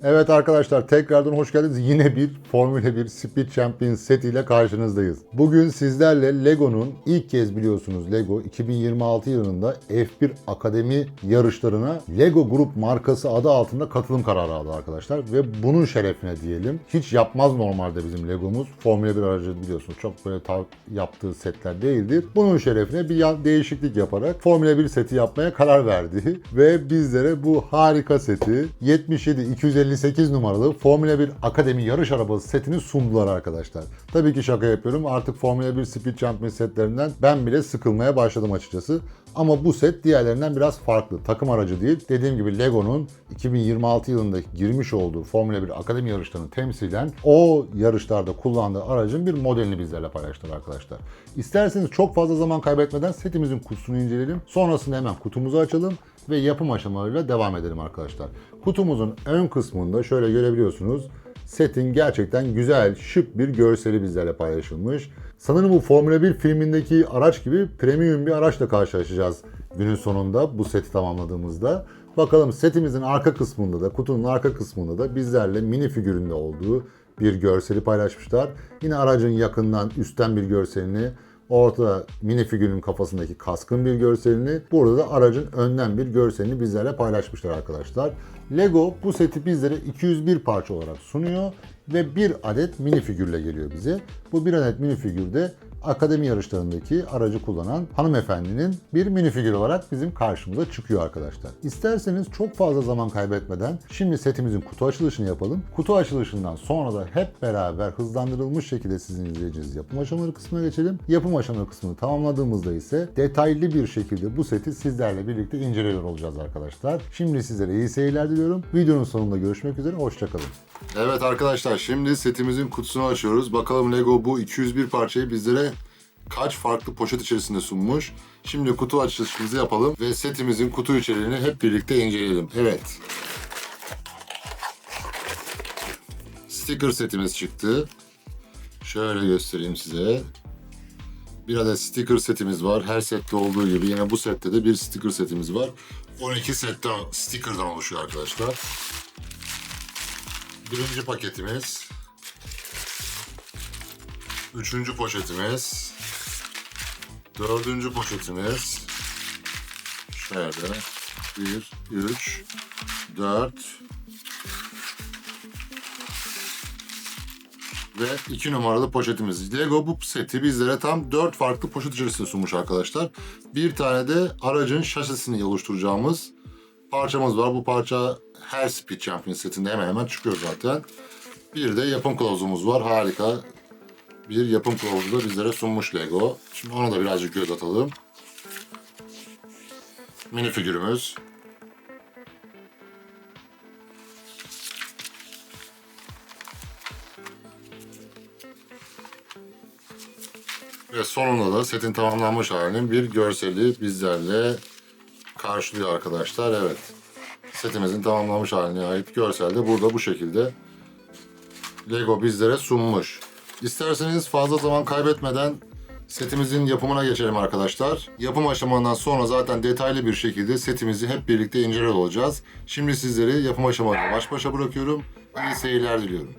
Evet arkadaşlar, tekrardan hoş geldiniz. Yine bir Formula 1 Speed Champions setiyle karşınızdayız. Bugün sizlerle Lego'nun ilk kez biliyorsunuz Lego 2026 yılında F1 Akademi yarışlarına Lego Group markası adı altında katılım kararı aldı arkadaşlar. Ve bunun şerefine diyelim. Hiç yapmaz normalde bizim Lego'muz. Formula 1 aracı biliyorsunuz çok böyle yaptığı setler değildir. Bunun şerefine bir değişiklik yaparak Formula 1 seti yapmaya karar verdi. Ve bizlere bu harika seti 77-258 numaralı Formula 1 Akademi yarış arabası setini sundular arkadaşlar. Tabii ki şaka yapıyorum. Artık Formula 1 Speed Champions setlerinden ben bile sıkılmaya başladım açıkçası. Ama bu set diğerlerinden biraz farklı. Takım aracı değil. Dediğim gibi Lego'nun 2026 yılında girmiş olduğu Formula 1 Akademi yarışlarını temsilen o yarışlarda kullandığı aracın bir modelini bizlerle paylaştılar arkadaşlar. İsterseniz çok fazla zaman kaybetmeden setimizin kutusunu inceleyelim. Sonrasında hemen kutumuzu açalım ve yapım aşamalarıyla devam edelim arkadaşlar. Kutumuzun ön kısmında şöyle görebiliyorsunuz. Setin gerçekten güzel, şık bir görseli bizlerle paylaşılmış. Sanırım bu Formula 1 filmindeki araç gibi premium bir araçla karşılaşacağız günün sonunda bu seti tamamladığımızda. Bakalım setimizin arka kısmında da, kutunun arka kısmında da bizlerle mini figüründe olduğu bir görseli paylaşmışlar. Yine aracın yakından, üstten bir görselini, ortada mini figürün kafasındaki kaskın bir görselini, burada da aracın önden bir görselini bizlerle paylaşmışlar arkadaşlar. Lego bu seti bizlere 201 parça olarak sunuyor ve bir adet mini figürle geliyor bize. Bu bir adet mini figürde akademi yarışlarındaki aracı kullanan hanımefendinin bir mini figür olarak bizim karşımıza çıkıyor arkadaşlar. İsterseniz çok fazla zaman kaybetmeden şimdi setimizin kutu açılışını yapalım. Kutu açılışından sonra da hep beraber hızlandırılmış şekilde sizin izleyeceğiniz yapım aşamaları kısmına geçelim. Yapım aşamaları kısmını tamamladığımızda ise detaylı bir şekilde bu seti sizlerle birlikte inceliyor olacağız arkadaşlar. Şimdi sizlere iyi seyirler diliyorum. Videonun sonunda görüşmek üzere. Hoşçakalın. Evet arkadaşlar, şimdi setimizin kutusunu açıyoruz. Bakalım Lego bu 201 parçayı bizlere kaç farklı poşet içerisinde sunmuş. Şimdi kutu açılışımızı yapalım ve setimizin kutu içeriğini hep birlikte inceleyelim. Evet. Sticker setimiz çıktı. Şöyle göstereyim size. Bir adet sticker setimiz var. Her sette olduğu gibi yine bu sette de bir sticker setimiz var. 12 sticker'dan oluşuyor arkadaşlar. Birinci paketimiz. Üçüncü poşetimiz. Dördüncü poşetimiz. Şöyle. 1, 3, 4 ve 2 numaralı poşetimiz. Lego bu seti bizlere tam 4 farklı poşet içerisinde sunmuş arkadaşlar. Bir tane de aracın şasisini oluşturacağımız parçamız var. Bu parça her Speed Champions setinde hemen hemen çıkıyor zaten. Bir de yapım kılavuzumuz var. Harika bir yapım kılavuzu da bizlere sunmuş Lego. Şimdi ona da birazcık göz atalım. Mini figürümüz. Ve sonunda da setin tamamlanmış halinin bir görseli bizlerle karşılıyor arkadaşlar. Evet. Setimizin tamamlanmış haline ait görsel de burada bu şekilde Lego bizlere sunmuş. İsterseniz fazla zaman kaybetmeden setimizin yapımına geçelim arkadaşlar. Yapım aşamasından sonra zaten detaylı bir şekilde setimizi hep birlikte inceliyor olacağız. Şimdi sizleri yapım aşamasıyla baş başa bırakıyorum. İyi seyirler diliyorum.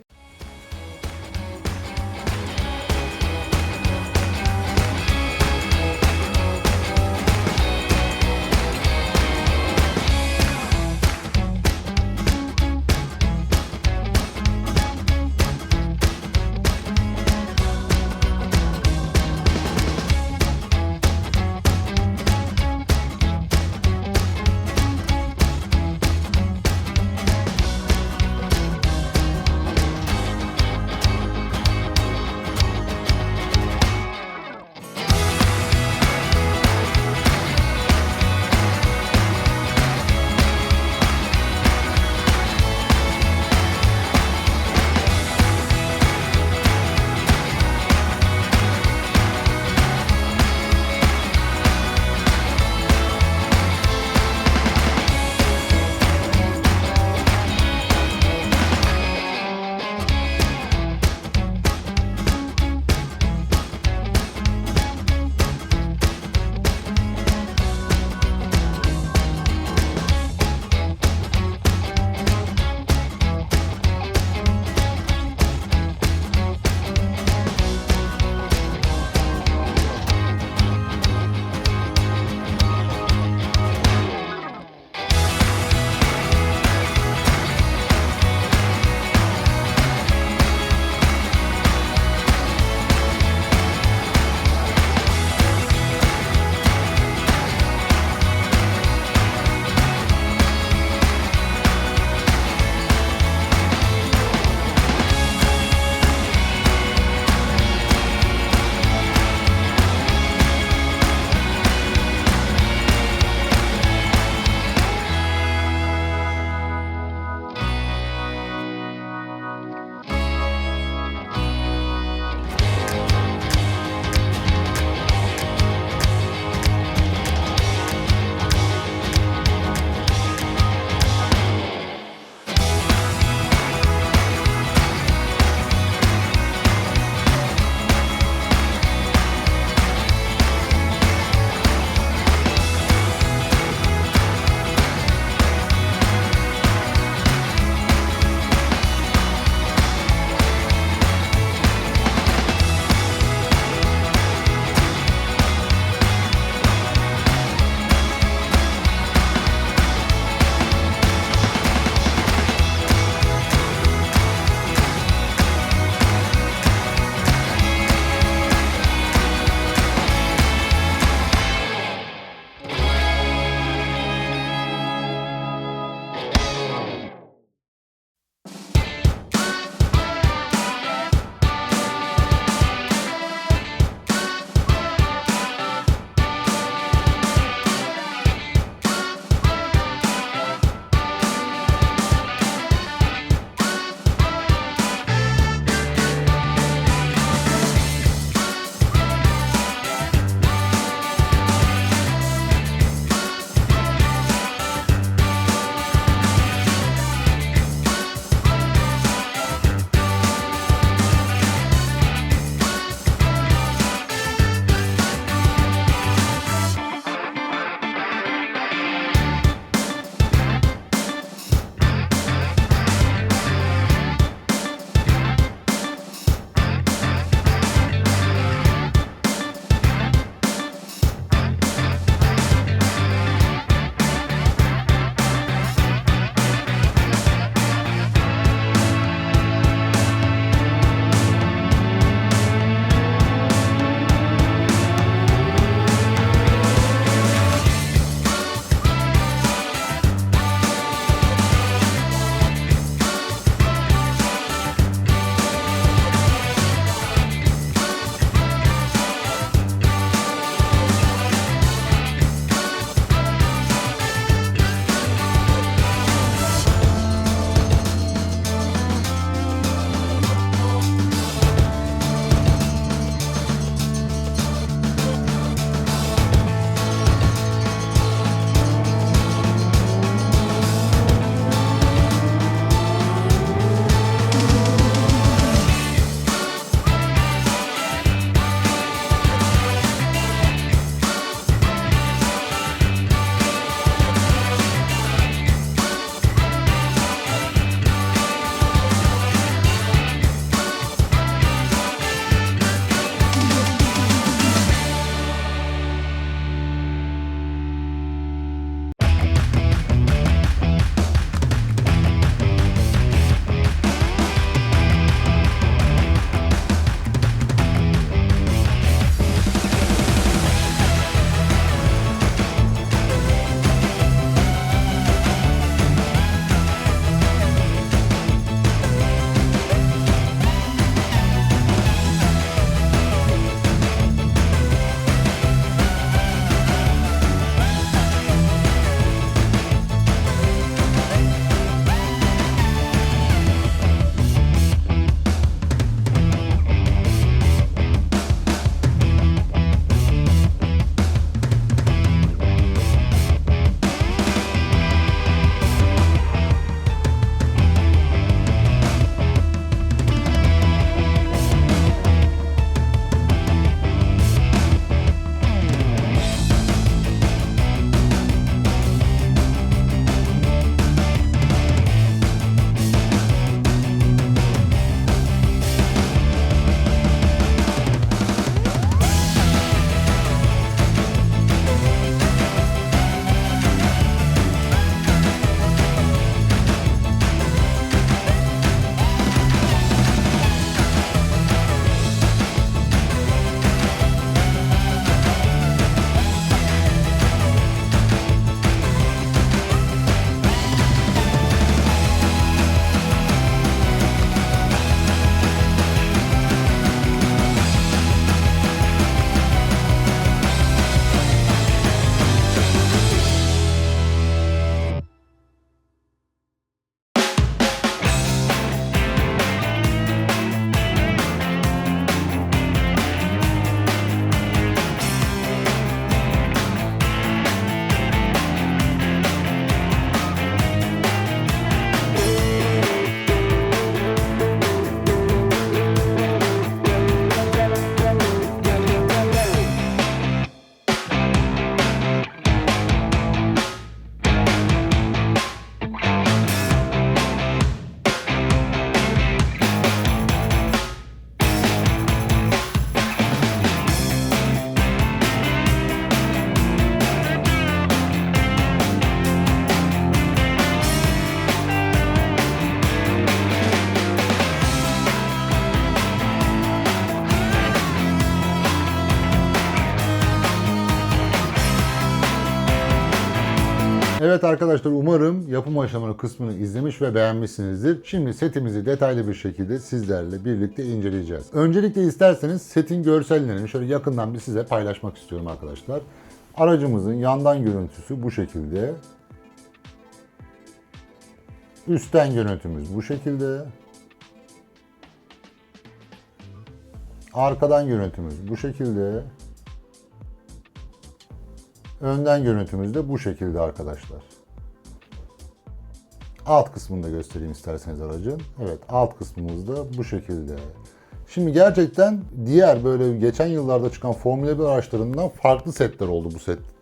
Evet arkadaşlar, umarım yapım aşamaları kısmını izlemiş ve beğenmişsinizdir. Şimdi setimizi detaylı bir şekilde sizlerle birlikte inceleyeceğiz. Öncelikle isterseniz setin görsellerini şöyle yakından bir size paylaşmak istiyorum arkadaşlar. Aracımızın yandan görüntüsü bu şekilde. Üstten görüntümüz bu şekilde. Arkadan görüntümüz bu şekilde. Önden görüntümüz de bu şekilde arkadaşlar. Alt kısmını da göstereyim isterseniz aracın. Evet, alt kısmımız da bu şekilde. Şimdi gerçekten diğer böyle geçen yıllarda çıkan Formula 1 araçlarından farklı setler oldu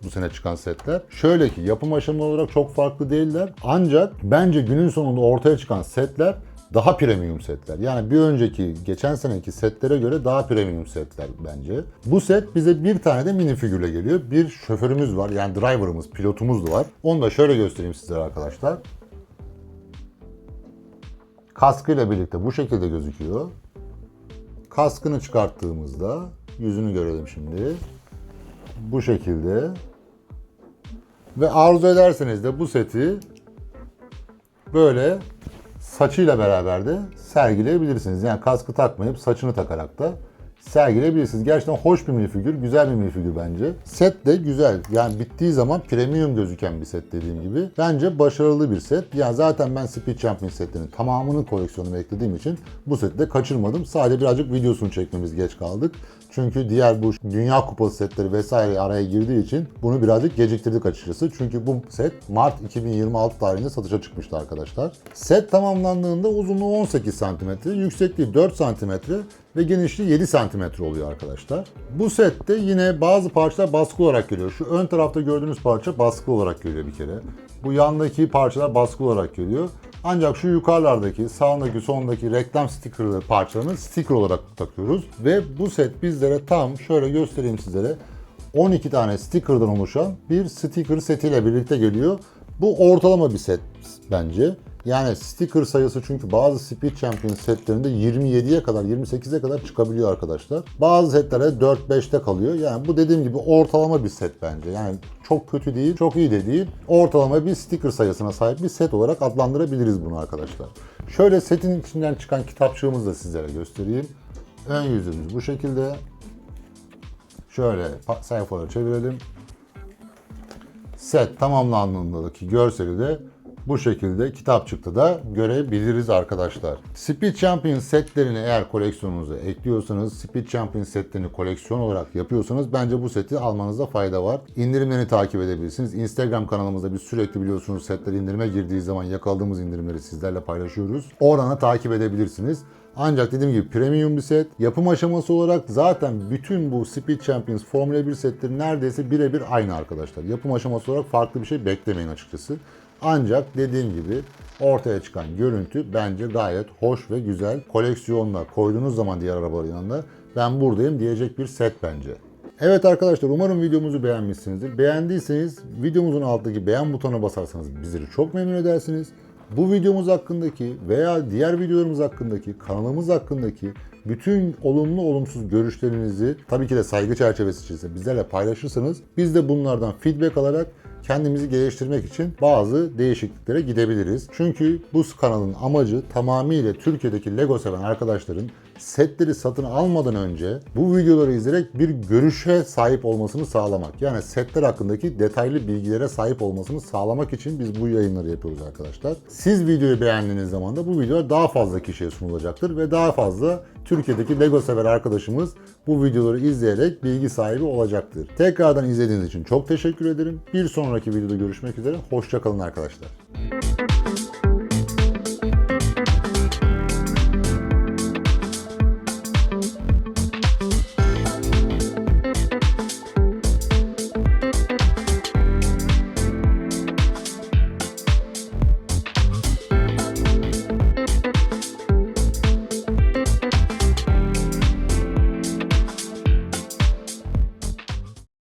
bu sene çıkan setler. Şöyle ki yapım aşamaları olarak çok farklı değiller. Ancak bence günün sonunda ortaya çıkan setler daha premium setler. Yani bir önceki, geçen seneki setlere göre daha premium setler bence. Bu set bize bir tane de mini figürle geliyor. Bir şoförümüz var, yani driver'ımız, pilotumuz da var. Onu da şöyle göstereyim sizlere arkadaşlar. Kaskıyla birlikte bu şekilde gözüküyor. Kaskını çıkarttığımızda yüzünü görelim şimdi. Bu şekilde. Ve arzu ederseniz de bu seti böyle saçıyla beraber de sergileyebilirsiniz. Yani kaskı takmayıp saçını takarak da sergileyebilirsiniz. Gerçekten hoş bir minifigür, güzel bir minifigür bence. Set de güzel. Yani bittiği zaman premium gözüken bir set dediğim gibi. Bence başarılı bir set. Yani zaten ben Speed Champion setlerinin tamamının koleksiyonunu beklediğim için bu seti de kaçırmadım. Sadece birazcık videosunu çekmemiz geç kaldık. Çünkü diğer bu Dünya Kupası setleri vesaire araya girdiği için bunu birazcık geciktirdik açıkçası. Çünkü bu set Mart 2026 tarihinde satışa çıkmıştı arkadaşlar. Set tamamlandığında uzunluğu 18 cm, yüksekliği 4 cm ve genişliği 7 cm oluyor arkadaşlar. Bu sette yine bazı parçalar baskı olarak geliyor. Şu ön tarafta gördüğünüz parça baskı olarak geliyor bir kere. Bu yandaki parçalar baskı olarak geliyor. Ancak şu yukarılardaki, sağındaki, sondaki reklam stickerlı parçalarını sticker olarak takıyoruz. Ve bu set bizlere tam şöyle göstereyim sizlere 12 tane sticker'dan oluşan bir sticker setiyle birlikte geliyor. Bu ortalama bir set bence. Yani sticker sayısı çünkü bazı Speed Champion setlerinde 27'ye kadar, 28'e kadar çıkabiliyor arkadaşlar. Bazı setlerde 4-5'te kalıyor. Yani bu dediğim gibi ortalama bir set bence. Yani çok kötü değil, çok iyi de değil. Ortalama bir sticker sayısına sahip bir set olarak adlandırabiliriz bunu arkadaşlar. Şöyle setin içinden çıkan kitapçığımızı da sizlere göstereyim. Ön yüzümüz bu şekilde. Şöyle sayfaları çevirelim. Set tamamlandığındaki görseli de bu şekilde kitapçıkta da görebiliriz arkadaşlar. Speed Champion setlerini eğer koleksiyonunuza ekliyorsanız, Speed Champion setlerini koleksiyon olarak yapıyorsanız bence bu seti almanızda fayda var. İndirimlerini takip edebilirsiniz. Instagram kanalımızda biz sürekli biliyorsunuz setler indirime girdiği zaman yakaladığımız indirimleri sizlerle paylaşıyoruz. Oradan takip edebilirsiniz. Ancak dediğim gibi premium bir set. Yapım aşaması olarak zaten bütün bu Speed Champions Formula 1 setleri neredeyse birebir aynı arkadaşlar. Yapım aşaması olarak farklı bir şey beklemeyin açıkçası. Ancak dediğim gibi ortaya çıkan görüntü bence gayet hoş ve güzel. Koleksiyonla koyduğunuz zaman diğer arabaların yanında ben buradayım diyecek bir set bence. Evet arkadaşlar, umarım videomuzu beğenmişsinizdir. Beğendiyseniz videomuzun altındaki beğen butonuna basarsanız bizleri çok memnun edersiniz. Bu videomuz hakkındaki veya diğer videolarımız hakkındaki, kanalımız hakkındaki bütün olumlu olumsuz görüşlerinizi tabii ki de saygı çerçevesi içerisinde bizlerle paylaşırsanız biz de bunlardan feedback alarak kendimizi geliştirmek için bazı değişikliklere gidebiliriz. Çünkü bu kanalın amacı tamamıyla Türkiye'deki Lego seven arkadaşların setleri satın almadan önce bu videoları izleyerek bir görüşe sahip olmasını sağlamak. Yani setler hakkındaki detaylı bilgilere sahip olmasını sağlamak için biz bu yayınları yapıyoruz arkadaşlar. Siz videoyu beğendiğiniz zaman da bu videolar daha fazla kişiye sunulacaktır ve daha fazla Türkiye'deki Lego sever arkadaşımız bu videoları izleyerek bilgi sahibi olacaktır. Tekrardan izlediğiniz için çok teşekkür ederim. Bir sonraki videoda görüşmek üzere. Hoşça kalın arkadaşlar.